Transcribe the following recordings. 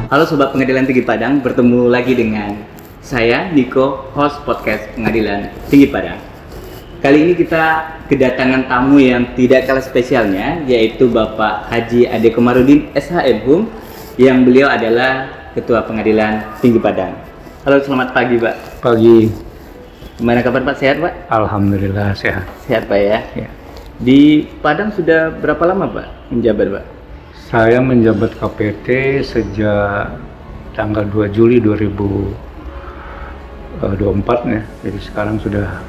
Halo Sobat Pengadilan Tinggi Padang, bertemu lagi dengan saya, Niko, host podcast Pengadilan Tinggi Padang. Kali ini kita kedatangan tamu yang tidak kalah spesialnya, yaitu Bapak Haji Ade Komarudin, SHM, yang beliau adalah Ketua Pengadilan Tinggi Padang. Halo, selamat pagi Pak. Pagi. Gimana kabar Pak? Sehat Pak? Alhamdulillah sehat. Sehat Pak ya? Ya. Di Padang sudah berapa lama Pak menjabat Pak? Saya menjabat KPT sejak tanggal 2 Juli 2024 ya. Jadi sekarang sudah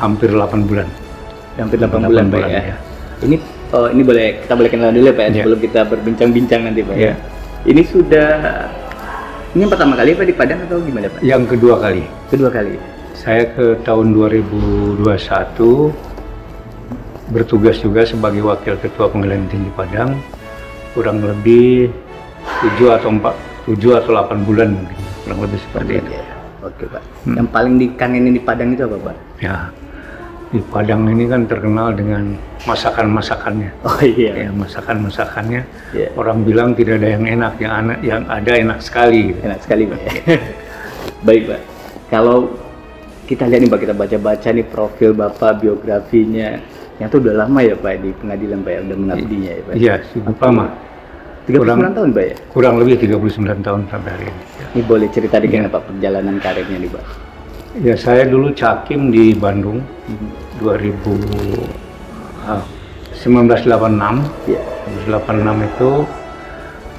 hampir 8 bulan. Hampir 8 bulan Pak ya. Ini kita boleh kenalan dulu ya Pak ya, sebelum kita berbincang-bincang nanti Pak ya. Ini yang pertama kali Pak di Padang atau gimana Pak? Yang kedua kali. Kedua kali. Saya ke tahun 2021 bertugas juga sebagai Wakil Ketua Pengadilan Tinggi Padang, kurang lebih 7 atau 8 bulan mungkin, kurang lebih seperti itu. Oke Pak. Yang paling dikangenin di Padang itu apa Pak? Ya, di Padang ini kan terkenal dengan masakan-masakannya. Oh iya. Ya, masakan-masakannya. Orang bilang tidak ada yang enak, yang ada enak sekali. Enak sekali Pak. Baik Pak. Kalau kita lihat nih Pak, kita baca-baca nih profil Bapak, biografinya, yang itu udah lama ya Pak di pengadilan Pak ya, udah mengabdinya ya Pak? Iya, cukup lama. 39 tahun Pak ya? Kurang lebih 39 tahun sampai hari ini. Ya. Ini boleh cerita dikit Pak perjalanan karirnya nih Pak? Ya, saya dulu cakim di Bandung 1986. Ya. 1986 itu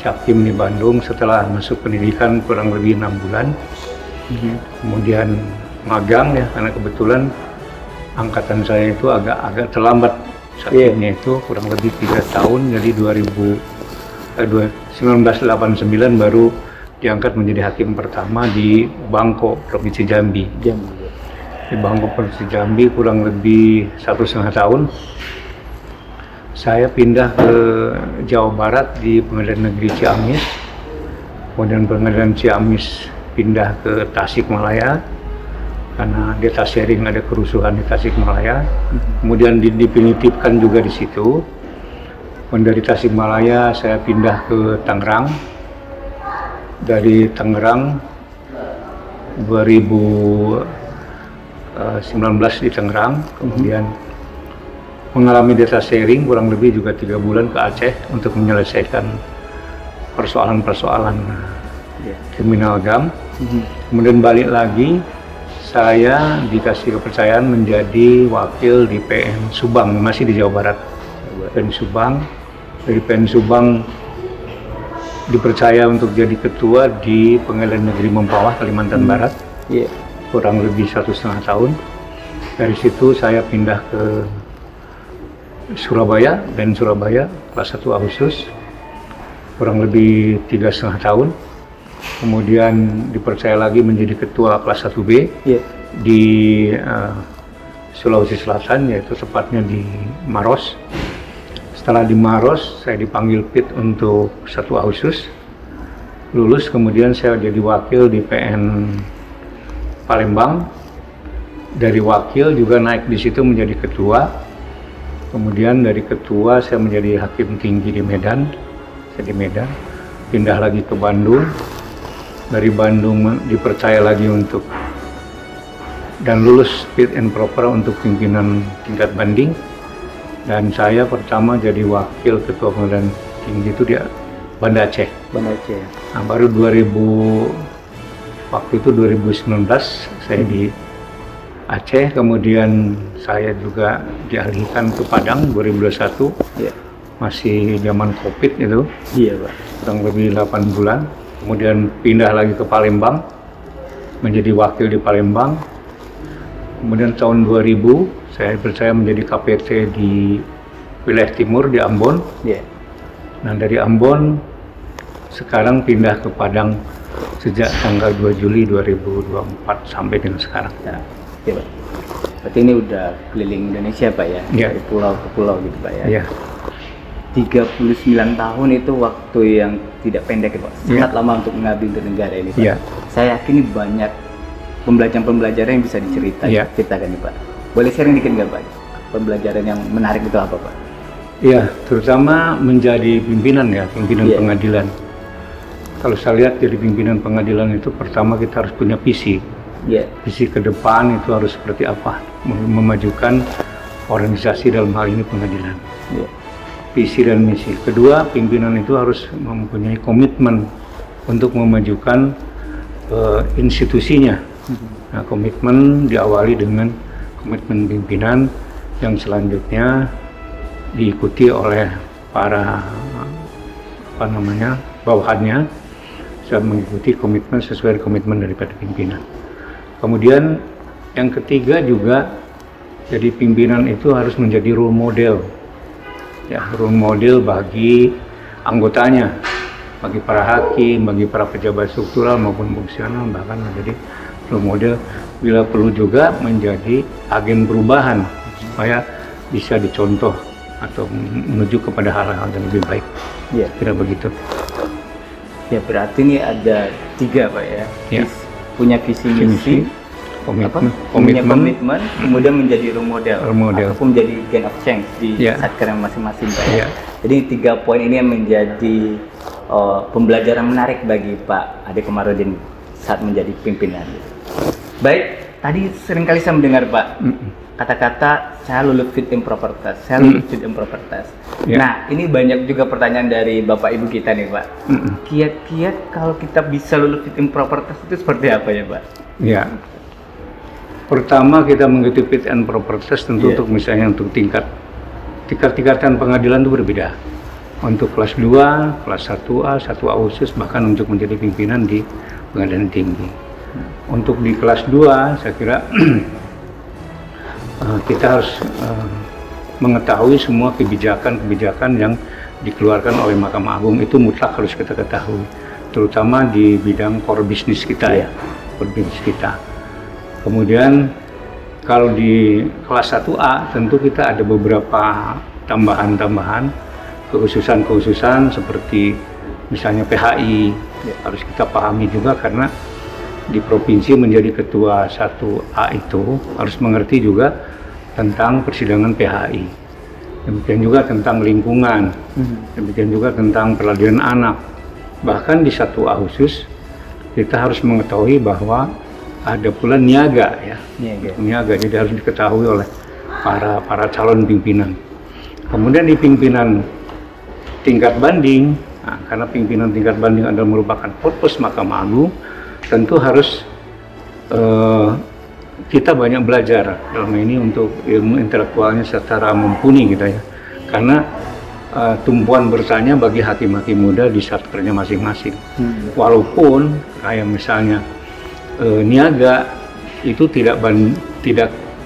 cakim di Bandung, setelah masuk pendidikan kurang lebih 6 bulan. Kemudian magang ya, karena kebetulan angkatan saya itu agak terlambat sakitnya itu kurang lebih 3 tahun, jadi 1989 baru diangkat menjadi hakim pertama di Bangko, Provinsi Jambi. Di Bangko, Provinsi Jambi kurang lebih 1,5 tahun. Saya pindah ke Jawa Barat di Pengadilan Negeri Ciamis, kemudian Pengadilan Ciamis pindah ke Tasikmalaya karena di Tasyaring ada kerusuhan di Tasikmalaya, kemudian dipinitipkan juga di situ. Dari Tasikmalaya saya pindah ke Tangerang. Dari Tangerang 2019 di Tangerang, kemudian mengalami di Tasyaring kurang lebih juga 3 bulan ke Aceh untuk menyelesaikan persoalan-persoalan kriminal GAM. Kemudian balik lagi, saya dikasih kepercayaan menjadi wakil di PN Subang, masih di Jawa Barat. PN Subang, dari PN Subang dipercaya untuk jadi ketua di Pengadilan Negeri Mempawah, Kalimantan Barat. Kurang lebih 1,5 tahun. Dari situ saya pindah ke Surabaya, PN Surabaya, kelas 1 Agustus, kurang lebih 3,5 tahun. Kemudian dipercaya lagi menjadi ketua kelas 1B di Sulawesi Selatan, yaitu tepatnya di Maros. Setelah di Maros, saya dipanggil PIT untuk 1 Agustus. Lulus, kemudian saya jadi wakil di PN Palembang. Dari wakil juga naik di situ menjadi ketua. Kemudian dari ketua saya menjadi hakim tinggi di Medan. Saya di Medan, pindah lagi ke Bandung. Dari Bandung dipercaya lagi untuk dan lulus fit and proper untuk pimpinan tingkat banding, dan saya pertama jadi wakil ketua pengadilan tinggi itu di Banda Aceh. Nah, baru 2019 saya di Aceh, kemudian saya juga dialihkan ke Padang 2021. Masih zaman COVID itu. Pak. Kurang lebih 8 bulan. Kemudian pindah lagi ke Palembang, menjadi wakil di Palembang. Kemudian tahun 2000, saya percaya menjadi KPT di wilayah timur, di Ambon. Nah, dari Ambon, sekarang pindah ke Padang sejak tanggal 2 Juli 2024 sampai dengan sekarang. Pak. Berarti ini udah keliling Indonesia Pak ya? Dari pulau ke pulau gitu Pak ya? 39 tahun itu waktu yang tidak pendek ya Pak, sangat lama untuk mengabdi untuk negara ini Pak. Saya yakin ini banyak pembelajaran yang bisa diceritakan nih Pak. Boleh sharing dikit nggak Pak? Pembelajaran yang menarik itu apa Pak? Ya, terutama menjadi pimpinan pengadilan. Kalau saya lihat jadi pimpinan pengadilan itu pertama kita harus punya visi. Visi ke depan itu harus seperti apa, memajukan organisasi dalam hal ini pengadilan. Visi dan misi. Kedua, pimpinan itu harus mempunyai komitmen untuk memajukan institusinya. Nah, komitmen diawali dengan komitmen pimpinan yang selanjutnya diikuti oleh para bawahannya, saya mengikuti komitmen sesuai komitmen daripada pimpinan. Kemudian yang ketiga juga, jadi pimpinan itu harus menjadi role model, ya, role model bagi anggotanya, bagi para hakim, bagi para pejabat struktural maupun fungsional, bahkan menjadi role model, bila perlu juga menjadi agen perubahan supaya bisa dicontoh atau menuju kepada hal-hal yang lebih baik. Kira begitu. Ya, berarti ini ada 3 Pak ya. Punya visi misi, komitmen, kemudian menjadi role model, ataupun menjadi agent of change di satker masing-masing Pak ya. Jadi 3 poin ini yang menjadi pembelajaran menarik bagi Pak Ade Komarudin saat menjadi pimpinan. Baik, tadi seringkali saya mendengar Pak kata-kata saya lulus fit and proper test, saya lulus fit and proper test. Nah, ini banyak juga pertanyaan dari Bapak Ibu kita nih Pak. Kiat-kiat kalau kita bisa lulus fit and proper test itu seperti apa ya Pak? Ya, pertama kita mengikuti fit and proper test tentu untuk misalnya untuk tingkatan pengadilan itu berbeda. Untuk kelas 2, kelas 1A, 1A khusus, bahkan untuk menjadi pimpinan di pengadilan tinggi. Untuk di kelas 2, saya kira kita harus mengetahui semua kebijakan-kebijakan yang dikeluarkan oleh Mahkamah Agung, itu mutlak harus kita ketahui, terutama di bidang core bisnis kita core bisnis kita. Kemudian kalau di kelas 1A tentu kita ada beberapa tambahan-tambahan, kekhususan seperti misalnya PHI harus kita pahami juga, karena di provinsi menjadi ketua 1A itu harus mengerti juga tentang persidangan PHI, demikian juga tentang lingkungan, demikian juga tentang peradilan anak. Bahkan di 1A khusus kita harus mengetahui bahwa ada pula niaga ya, niaga, jadi harus diketahui oleh para calon pimpinan. Kemudian di pimpinan tingkat banding, karena pimpinan tingkat banding adalah merupakan purpose Mahkamah Agung, tentu harus kita banyak belajar dalam ini untuk ilmu intelektualnya secara mumpuni gitu ya, karena tumpuan bertanya bagi hakim-hakim muda di satkernya masing-masing. Walaupun kayak misalnya niaga itu tidak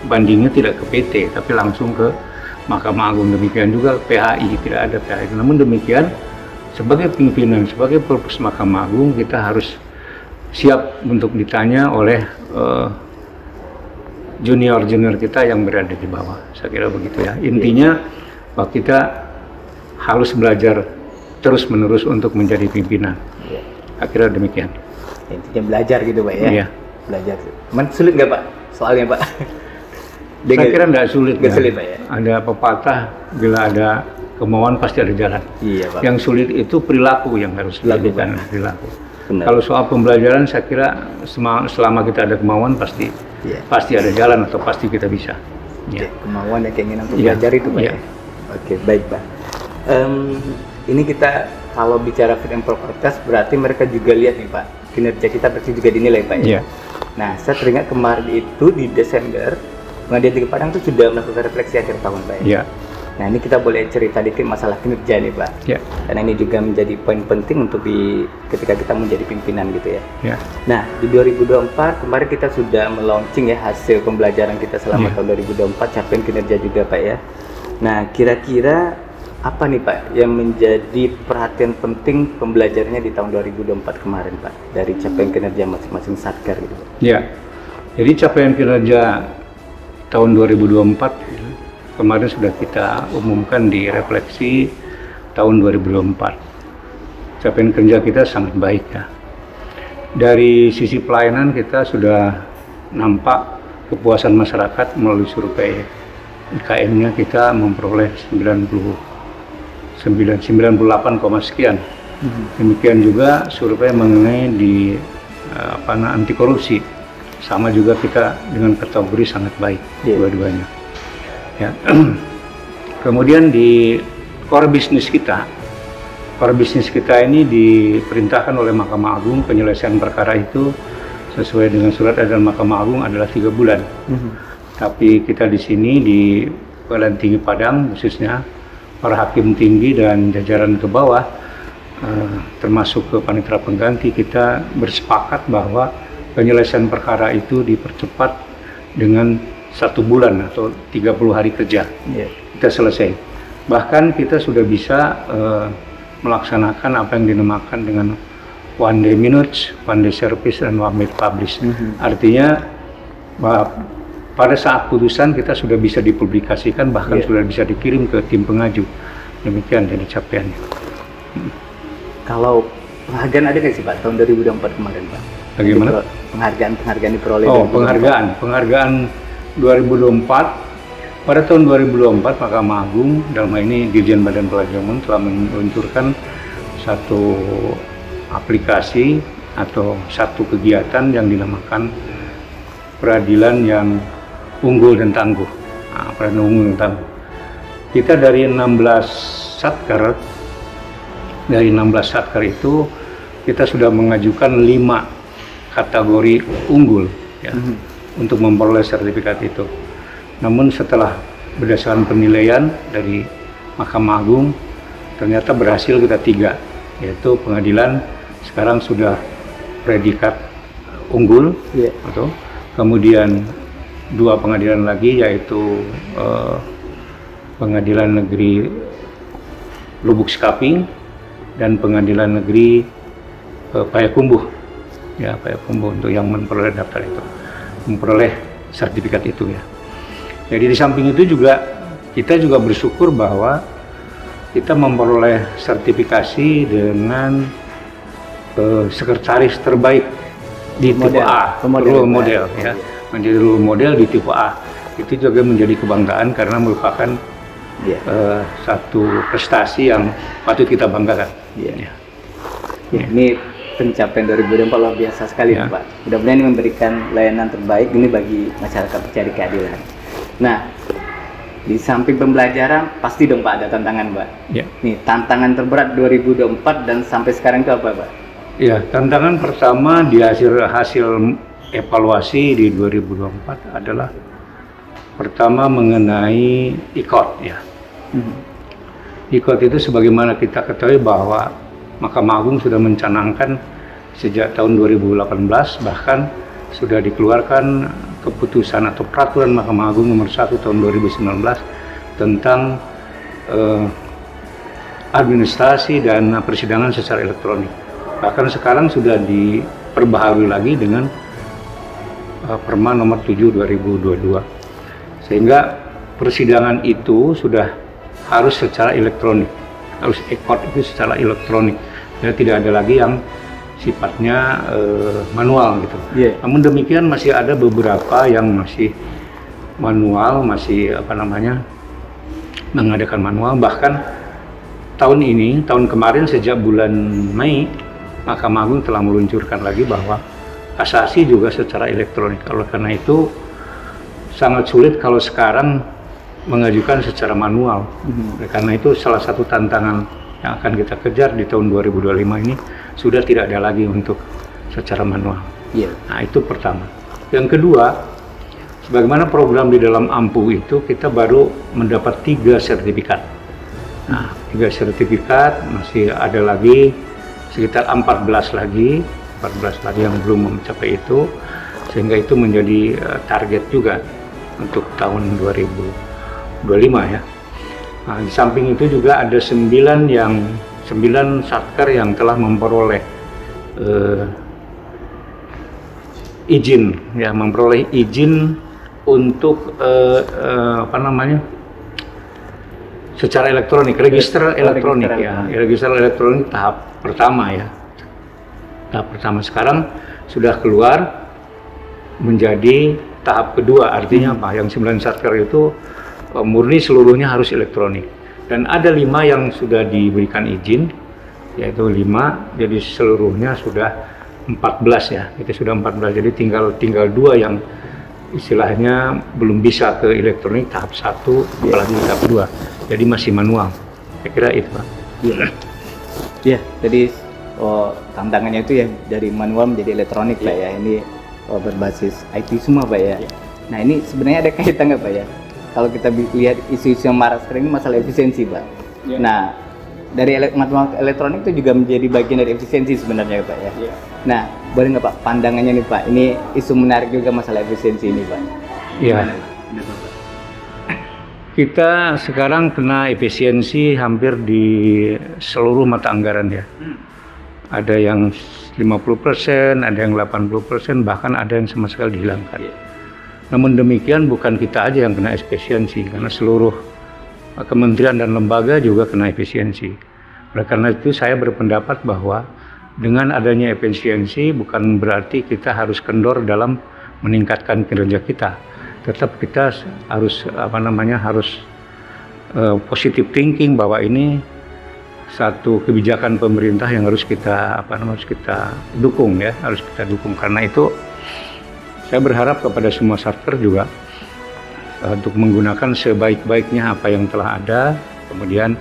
bandingnya tidak ke PT tapi langsung ke Mahkamah Agung, demikian juga PHI tidak ada PHI. Namun demikian sebagai pimpinan, sebagai purpose Mahkamah Agung, kita harus siap untuk ditanya oleh junior-junior kita yang berada di bawah. Saya kira begitu ya. Intinya bahwa kita harus belajar terus-menerus untuk menjadi pimpinan. Saya kira demikian. Intinya belajar gitu Pak ya? Iya. Belajar. Sulit nggak Pak soalnya Pak? Saya kira nggak sulit. Nggak sulit Pak ya? Ada pepatah, bila ada kemauan pasti ada jalan. Iya Pak. Yang sulit itu perilaku yang harus dilakukan. Perilaku. Benar. Kalau soal pembelajaran, saya kira selama kita ada kemauan pasti ada jalan atau pasti kita bisa. Kemauan dan keinginan untuk belajar itu Pak ya? Oke, baik Pak. Ini kita kalau bicara fit and proper test berarti mereka juga lihat nih Pak, kinerja kita berarti juga dinilai Pak ya? Nah, saya teringat kemarin itu di Desember Pengadilan Tinggi Padang itu sudah melakukan refleksi akhir tahun Pak ya? Nah, ini kita boleh cerita dikit masalah kinerja nih Pak. Karena ini juga menjadi poin penting untuk ketika kita menjadi pimpinan gitu ya. Nah, di 2024 kemarin kita sudah melaunching ya hasil pembelajaran kita selama tahun 2024, capaian kinerja juga Pak ya. Nah, kira-kira apa nih Pak yang menjadi perhatian penting pembelajarannya di tahun 2024 kemarin Pak dari capaian kinerja masing-masing satker gitu Pak? Jadi capaian kinerja tahun 2024 kemarin sudah kita umumkan di refleksi tahun 2024. Capaian kerja kita sangat baik ya. Dari sisi pelayanan kita sudah nampak kepuasan masyarakat melalui survei IKM-nya kita memperoleh 98, sekian Demikian juga survei mengenai di anti korupsi, sama juga kita dengan kategori sangat baik dua-duanya. Ya. Kemudian di core bisnis kita ini diperintahkan oleh Mahkamah Agung, penyelesaian perkara itu sesuai dengan surat edaran Mahkamah Agung adalah 3 bulan. Tapi kita di sini di Pengadilan Tinggi Padang khususnya para hakim tinggi dan jajaran ke bawah, termasuk ke panitera pengganti, kita bersepakat bahwa penyelesaian perkara itu dipercepat dengan 1 bulan atau 30 hari kerja. Kita selesai. Bahkan kita sudah bisa melaksanakan apa yang dinamakan dengan one day minutes, one day service, dan one day publish. Artinya bahwa pada saat putusan kita sudah bisa dipublikasikan, bahkan sudah bisa dikirim ke tim pengaju. Demikian jadi capaiannya. Kalau penghargaan ada nggak sih Pak tahun 2024 kemarin Pak? Bagaimana? Penghargaan diperoleh. Penghargaan 2024. Pada tahun 2024 Mahkamah Agung dalam hal ini Dirjen Badan Pelayanan Umum telah meluncurkan satu aplikasi atau satu kegiatan yang dinamakan peradilan yang unggul dan tangguh. Peradilan unggul dan tangguh. Kita dari 16 satker itu kita sudah mengajukan 5 kategori unggul ya, untuk memperoleh sertifikat itu. Namun setelah berdasarkan penilaian dari Mahkamah Agung, ternyata berhasil kita 3, yaitu pengadilan sekarang sudah predikat unggul, atau kemudian 2 pengadilan lagi yaitu Pengadilan Negeri Lubuk Sekaping dan Pengadilan Negeri Payakumbuh, ya Payakumbuh, untuk yang memperoleh daftar itu, memperoleh sertifikat itu ya. Jadi di samping itu juga kita juga bersyukur bahwa kita memperoleh sertifikasi dengan sekretaris terbaik di tipe A, role model ya, menjadi role model di tipe A. Itu juga menjadi kebanggaan karena merupakan satu prestasi yang patut kita banggakan. Ini pencapaian 2024 luar biasa sekali Pak. Mudah-mudahan ini memberikan layanan terbaik ini bagi masyarakat pencari keadilan. Nah, di samping pembelajaran pasti dong Pak ada tantangan Pak. Nih tantangan terberat 2024 dan sampai sekarang itu apa Pak? Ya, tantangan pertama di hasil evaluasi di 2024 adalah pertama mengenai IKOT ya. IKOT itu sebagaimana kita ketahui bahwa Mahkamah Agung sudah mencanangkan sejak tahun 2018, bahkan sudah dikeluarkan keputusan atau peraturan Mahkamah Agung nomor 1 tahun 2019 tentang administrasi dan persidangan secara elektronik. Bahkan sekarang sudah diperbaharui lagi dengan Perma nomor 7 2022. Sehingga persidangan itu sudah harus secara elektronik, harus IKOT itu secara elektronik. Ya, tidak ada lagi yang sifatnya manual gitu. Namun demikian masih ada beberapa yang masih manual, masih mengadakan manual. Bahkan tahun kemarin sejak bulan Mei, Mahkamah Agung telah meluncurkan lagi bahwa kasasi juga secara elektronik. Oleh karena itu sangat sulit kalau sekarang mengajukan secara manual. Karena itu salah satu tantangan yang akan kita kejar di tahun 2025 ini sudah tidak ada lagi untuk secara manual. Nah itu pertama. Yang kedua, sebagaimana program di dalam AMPU itu kita baru mendapat 3 sertifikat. Nah 3 sertifikat, masih ada lagi sekitar 14 lagi yang belum mencapai itu, sehingga itu menjadi target juga untuk tahun 2025 ya. Nah, di samping itu juga ada 9 satker yang telah memperoleh izin untuk secara elektronik, register elektronik ya, register elektronik tahap pertama ya. Tahap pertama sekarang sudah keluar menjadi tahap kedua, artinya apa? Yang 9 satker itu murni seluruhnya harus elektronik, dan ada 5 yang sudah diberikan izin yaitu 5, jadi seluruhnya sudah 14 ya, itu sudah 14, jadi tinggal 2 yang istilahnya belum bisa ke elektronik tahap 1, apalagi tahap 2, jadi masih manual. Saya kira itu Pak. Iya, jadi tantangannya itu ya dari manual menjadi elektronik Pak ya, ini berbasis IT semua Pak ya. Nah ini sebenarnya ada kaitan nggak Pak ya? Kalau kita lihat isu-isu yang marak sekarang ini masalah efisiensi Pak. Nah dari manual elektronik itu juga menjadi bagian dari efisiensi sebenarnya Pak ya. Nah boleh nggak Pak pandangannya nih Pak, ini isu menarik juga masalah efisiensi ini Pak. Iya. Kita sekarang kena efisiensi hampir di seluruh mata anggaran ya. Ada yang 50%, ada yang 80%, bahkan ada yang sama sekali dihilangkan. Namun demikian bukan kita aja yang kena efisiensi, karena seluruh kementerian dan lembaga juga kena efisiensi. Oleh karena itu saya berpendapat bahwa dengan adanya efisiensi bukan berarti kita harus kendor dalam meningkatkan kinerja kita. Tetap kita harus harus positive thinking bahwa ini satu kebijakan pemerintah yang harus kita dukung ya, harus kita dukung. Karena itu saya berharap kepada semua satker juga untuk menggunakan sebaik-baiknya apa yang telah ada, kemudian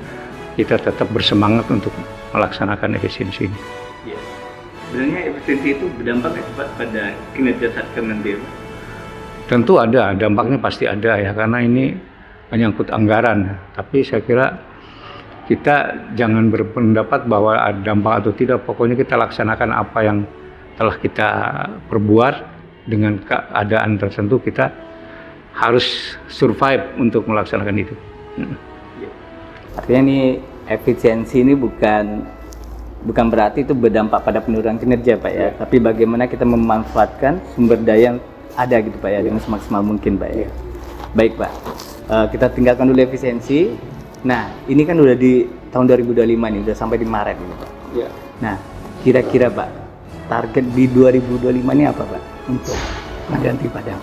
kita tetap bersemangat untuk melaksanakan efisiensi ini. Ya. Sebenarnya efisiensi itu berdampak pada kinerja satker nanti. Tentu ada, dampaknya pasti ada ya, karena ini menyangkut anggaran. Tapi saya kira kita jangan berpendapat bahwa ada dampak atau tidak, pokoknya kita laksanakan apa yang telah kita perbuat dengan keadaan tertentu, kita harus survive untuk melaksanakan itu. Artinya ini efisiensi ini bukan berarti itu berdampak pada penurunan kinerja Pak ya, tapi bagaimana kita memanfaatkan sumber daya yang ada gitu Pak ya, dengan semaksimal mungkin Pak ya. Baik Pak, kita tinggalkan dulu efisiensi. Nah ini kan udah di tahun 2025 nih, udah sampai di Maret ini Pak. Nah kira-kira Pak, target di 2025 ini apa Pak untuk Pengadilan Tinggi Padang?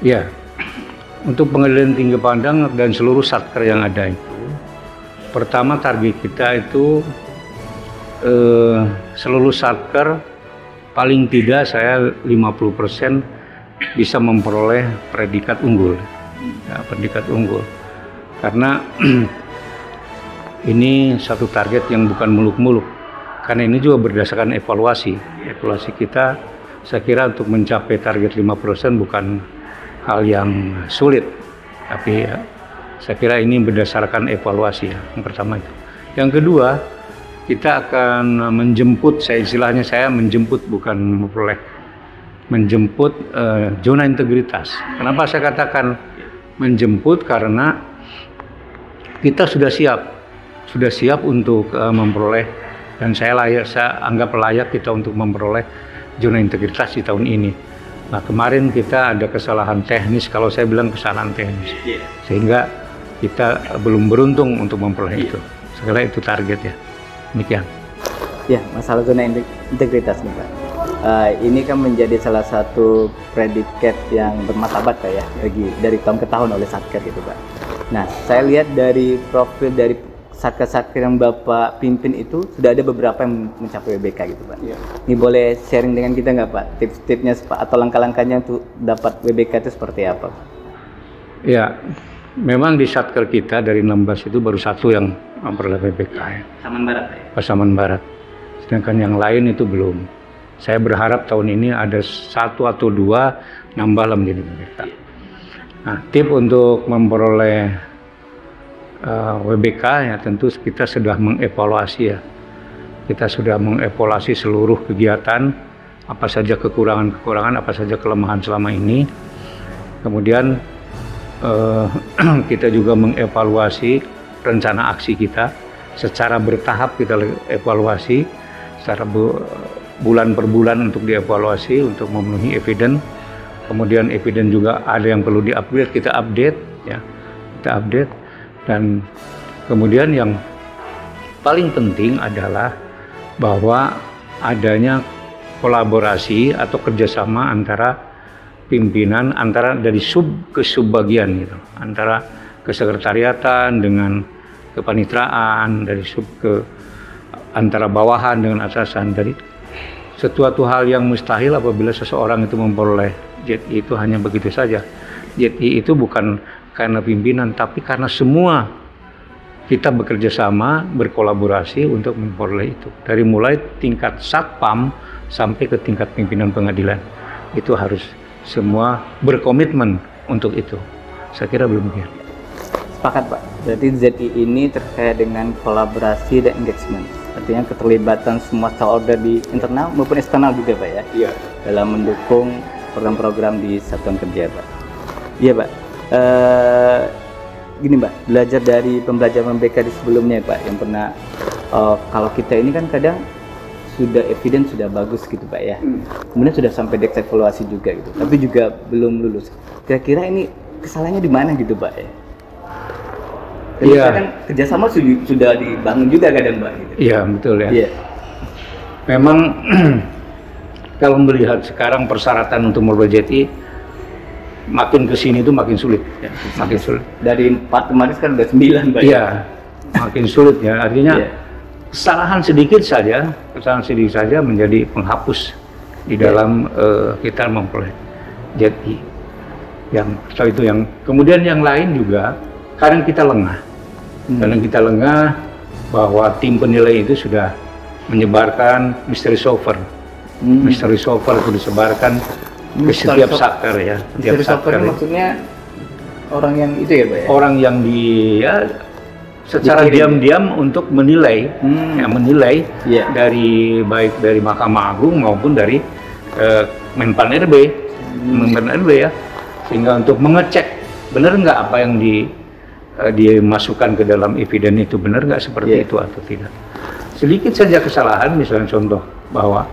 Ya, untuk Pengadilan Tinggi Padang dan seluruh satker yang ada itu, pertama target kita itu seluruh satker paling tidak saya 50% bisa memperoleh predikat unggul, ya, predikat unggul. Karena ini satu target yang bukan muluk-muluk. Karena ini juga berdasarkan evaluasi kita. Saya kira untuk mencapai target 5% bukan hal yang sulit, tapi ya, saya kira ini berdasarkan evaluasi ya, yang pertama itu. Yang kedua, kita akan menjemput, saya menjemput bukan memperoleh, menjemput zona integritas. Kenapa saya katakan menjemput? Karena kita sudah siap untuk memperoleh, dan saya anggap layak kita untuk memperoleh zona integritas di tahun ini. Nah kemarin kita ada kesalahan teknis, kalau saya bilang kesalahan teknis, sehingga kita belum beruntung untuk memperoleh itu. Sekali itu target ya, demikian. Ya, masalah zona integritas nih Pak. Ini kan menjadi salah satu predikat yang bermartabat Pak ya, dari tahun ke tahun oleh satker gitu Pak. Nah, saya lihat dari profil dari satker-satker yang Bapak pimpin itu sudah ada beberapa yang mencapai WBK gitu Pak. Ini boleh sharing dengan kita nggak Pak, tips-tipsnya atau langkah-langkahnya untuk dapat WBK itu seperti apa? Ya, memang di satker kita dari 16 itu baru 1 yang memperoleh WBK ya. Pasaman Barat ya? Pasaman Barat. Sedangkan yang lain itu belum. Saya berharap tahun ini ada 1 atau 2 nambah menjadi WBK. Nah, tip untuk memperoleh WBK ya tentu kita sudah mengevaluasi ya. Kita sudah mengevaluasi seluruh kegiatan, apa saja kekurangan-kekurangan, apa saja kelemahan selama ini. Kemudian kita juga mengevaluasi rencana aksi kita secara bertahap, kita evaluasi secara bulan per bulan untuk dievaluasi untuk memenuhi evidence. Kemudian evidence juga ada yang perlu diupgrade, kita update ya, kita update. Dan kemudian yang paling penting adalah bahwa adanya kolaborasi atau kerjasama antara pimpinan, antara dari sub ke sub bagian gitu, antara kesekretariatan dengan kepanitraan, dari sub ke antara bawahan dengan atasan. Jadi sesuatu hal yang mustahil apabila seseorang itu memperoleh JI itu hanya begitu saja. JI itu bukan karena pimpinan, tapi karena semua kita bekerja sama, berkolaborasi untuk memperoleh itu. Dari mulai tingkat satpam sampai ke tingkat pimpinan pengadilan. Itu harus semua berkomitmen untuk itu. Saya kira demikian. Sepakat Pak. Berarti ZI ini terkait dengan kolaborasi dan engagement. Artinya keterlibatan semua stakeholder di internal maupun eksternal juga Pak ya. Iya. Dalam mendukung program-program di satuan kerja Pak. Iya Pak. Gini Pak, belajar dari pembelajaran BK di sebelumnya Pak, yang pernah kalau kita ini kan kadang sudah evidence sudah bagus gitu Pak ya. Kemudian sudah sampai deks evaluasi juga gitu. Tapi juga belum lulus. Kira-kira ini kesalahannya di mana gitu Pak ya? Iya. Kan kerjasama sudah dibangun juga kadang Pak. Gitu. Iya betul ya. Iya. Memang kalau melihat sekarang persyaratan untuk memperoleh JI makin kesini itu makin sulit. Ya, makin sulit. Dari 4 kemarin sekarang udah 9 Pak. Iya. Makin sulit ya. Artinya kesalahan sedikit saja menjadi penghapus di dalam kita memperoleh JI. Itu yang kemudian yang lain juga kadang kita lengah. Kadang kita lengah bahwa tim penilai itu sudah menyebarkan mystery solver. Mystery solver itu disebarkan ke setiap satker ya. Mystery solver maksudnya orang yang itu ya Pak ya? Orang yang secara diam-diam untuk menilai, menilai dari baik dari Mahkamah Agung maupun dari Menpan RB, Menpan RB ya, sehingga untuk mengecek benar nggak apa yang dimasukkan ke dalam eviden itu benar nggak seperti itu atau tidak. Sedikit saja kesalahan, misalnya contoh bahwa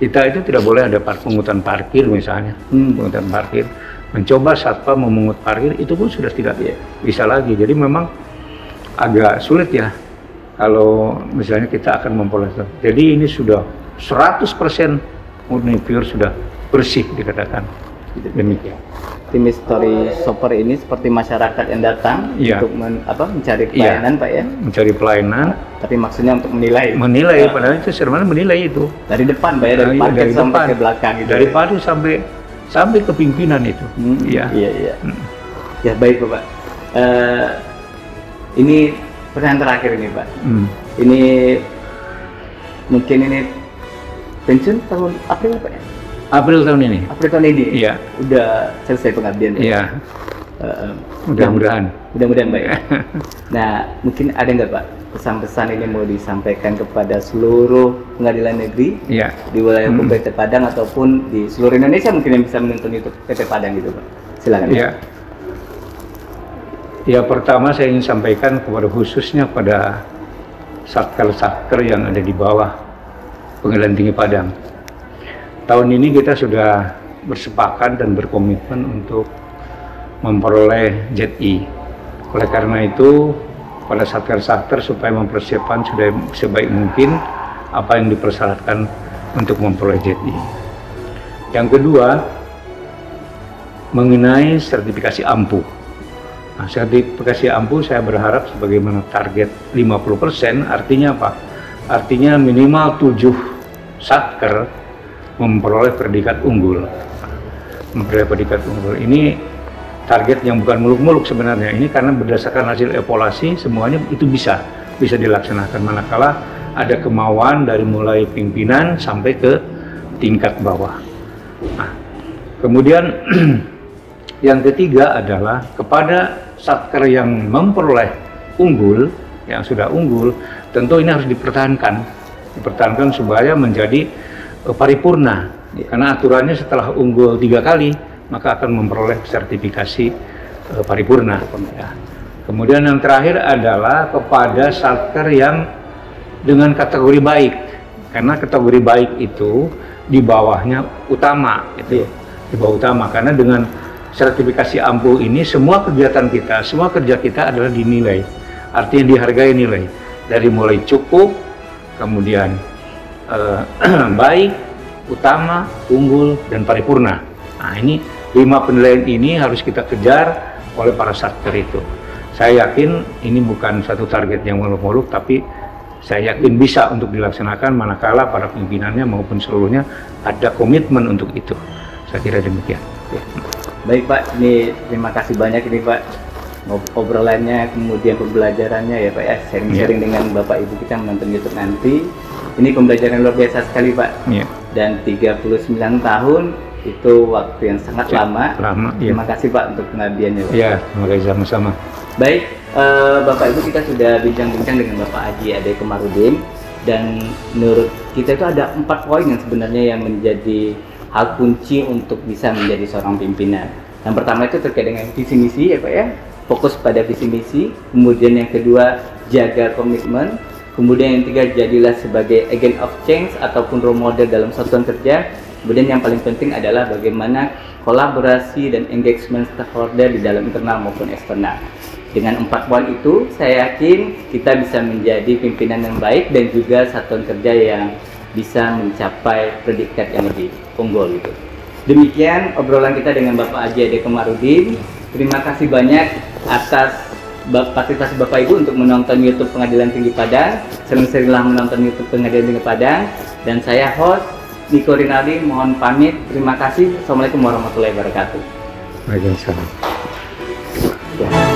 kita itu tidak boleh ada pungutan parkir misalnya, pungutan parkir, mencoba satpam memungut parkir itu pun sudah tidak bisa lagi. Jadi memang agak sulit ya kalau misalnya kita akan memperoleh. Jadi ini sudah 100% murni pure, sudah bersih dikatakan. Demikian. Tim mystery solver ini seperti masyarakat yang datang untuk mencari pelayanan Pak ya? Mencari pelayanan. Tapi maksudnya untuk menilai. Menilai, padahal itu sebenarnya menilai itu. Dari depan Pak ya, dari parkir sampai ke belakang gitu. Dari parkir sampai ke pimpinan itu. Iya. Ya baik Pak. Ini pertanyaan terakhir ini Pak. Ini mungkin ini pensiun tahun April Pak ya? April tahun ini. April tahun ini. Iya. Udah selesai pengabdian. Iya. Mudah-mudahan. Mudah-mudahan Pak ya. Nah, mungkin ada nggak Pak pesan-pesan ini mau disampaikan kepada seluruh pengadilan negeri di wilayah PT Padang ataupun di seluruh Indonesia mungkin yang bisa menonton YouTube PT Padang gitu Pak. Silakan. Iya. Ya pertama saya ingin sampaikan khususnya pada satker-satker yang ada di bawah Pengadilan Tinggi Padang. Tahun ini kita sudah bersepakat dan berkomitmen untuk memperoleh JI. Oleh karena itu, pada satker-satker supaya mempersiapkan sudah sebaik mungkin apa yang dipersyaratkan untuk memperoleh JI. Yang kedua, mengenai sertifikasi AMPU. Nah, sertifikasi AMPU saya berharap sebagaimana target 50%, artinya apa? Artinya minimal 7 satker memperoleh predikat unggul. Memperoleh predikat unggul ini target yang bukan muluk-muluk sebenarnya. Ini karena berdasarkan hasil evaluasi semuanya itu bisa dilaksanakan manakala ada kemauan dari mulai pimpinan sampai ke tingkat bawah. Nah, kemudian yang ketiga adalah kepada satker yang memperoleh unggul, yang sudah unggul, tentu ini harus dipertahankan supaya menjadi paripurna, karena aturannya setelah unggul 3 kali maka akan memperoleh sertifikasi paripurna. Kemudian yang terakhir adalah kepada satker yang dengan kategori baik, karena kategori baik itu di bawahnya utama, di bawah utama, karena dengan sertifikasi AMPU ini semua kegiatan kita, semua kerja kita adalah dinilai, artinya dihargai nilai dari mulai cukup, kemudian baik, utama, unggul, dan paripurna. Nah, ini 5 penilaian ini harus kita kejar oleh para satker itu. Saya yakin ini bukan satu target yang muluk-muluk, tapi saya yakin bisa untuk dilaksanakan manakala para pimpinannya maupun seluruhnya ada komitmen untuk itu. Saya kira demikian. Baik Pak, ini terima kasih banyak ini Pak, obrolannya kemudian pembelajarannya ya Pak ya, sharing-sharing dengan Bapak Ibu kita menonton YouTube nanti. Ini pembelajaran luar biasa sekali Pak. Dan 39 tahun itu waktu yang sangat lama. Terima kasih Pak untuk pengabdiannya Pak. Ya, terima kasih sama-sama. Baik, Bapak Ibu kita sudah bincang-bincang dengan Bapak Haji Ade Komarudin, dan menurut kita itu ada 4 poin yang sebenarnya yang menjadi hal kunci untuk bisa menjadi seorang pimpinan. Yang pertama itu terkait dengan visi misi ya Pak ya, fokus pada visi misi. Kemudian yang kedua, jaga komitmen. Kemudian yang ketiga, jadilah sebagai agent of change ataupun role model dalam satuan kerja. Kemudian yang paling penting adalah bagaimana kolaborasi dan engagement stakeholder di dalam internal maupun eksternal. Dengan 4 poin itu, saya yakin kita bisa menjadi pimpinan yang baik dan juga satuan kerja yang bisa mencapai predikat yang lebih unggul gitu. Demikian obrolan kita dengan Bapak Haji Ade Komarudin. Terima kasih banyak atas partisipasi Bapak Ibu untuk menonton YouTube Pengadilan Tinggi Padang. Sering-seringlah menonton YouTube Pengadilan Tinggi Padang. Dan saya host Niko Rinaldi, mohon pamit. Terima kasih. Assalamualaikum warahmatullahi wabarakatuh. Waalaikumsalam. Ya.